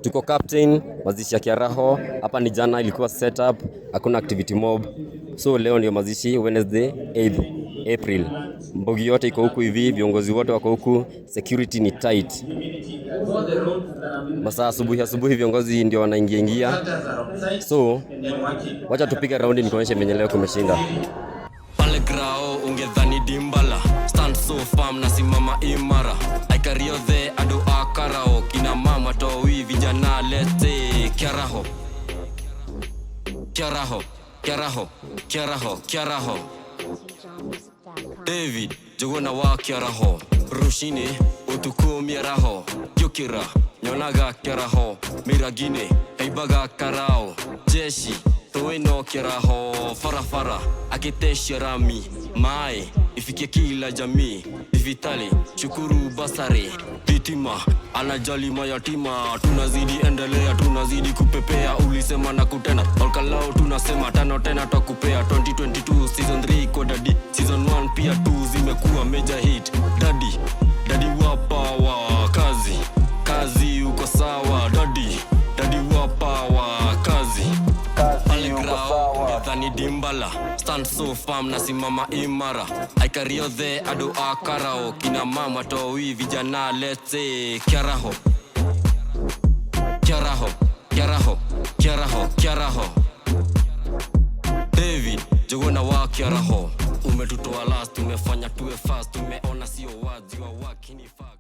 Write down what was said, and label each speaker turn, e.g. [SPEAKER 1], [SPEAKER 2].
[SPEAKER 1] Tuko captain mazishi ya Kiaraho. Hapa ni jana ilikuwa setup, hakuna activity mob. So leo ndio mazishi Wednesday 8th April. Mbogi yote iko huku hivi, viongozi wote wako huku, security ni tight. Masaa asubuhi viongozi ndio wanaingia. So wacha tupige raundi nikuonyeshe menye leo kumeshinda.
[SPEAKER 2] Pale grao ungedhani dimbala, stand so firm na simama imara. Aikario the ado akarao, kina mama towi vijana lete Kiaraho. Kiaraho, Kiaraho, Kiaraho, Kiaraho. David, jogona wa Kiaraho. Rushine, utuku miaraho. Yukira, nyonaga Kiaraho. Miragine, heibaga karao. Jeshi, toeno Kiaraho. Farafara, akiteshe rami. Mae, ifikie kila jamii. Divitali, shukuru basare. Ditima, anajali mayatima. Tunazidi endelea, tunazidi kupepea. Ulisema na kutenda, olkalao tunasema tano tena tukupea. 2022 season 3 kwa daddy, season 1 pia 2 zimekuwa major hit. Daddy wapa wa kazi, kazi uko sawa. Daddy wapa wa kazi, pale grao ungedhani dimbala, stand so firm na simama imara. Aikario the ado akarao, kina mama towi vijana lete Kiaraho. Kiaraho, Kiaraho, Kiaraho, Kiaraho. David, jogona wa Kiaraho. Umetutoa last, tumefanya tuwe fast. Tumeona sio wazi wa wakini fast.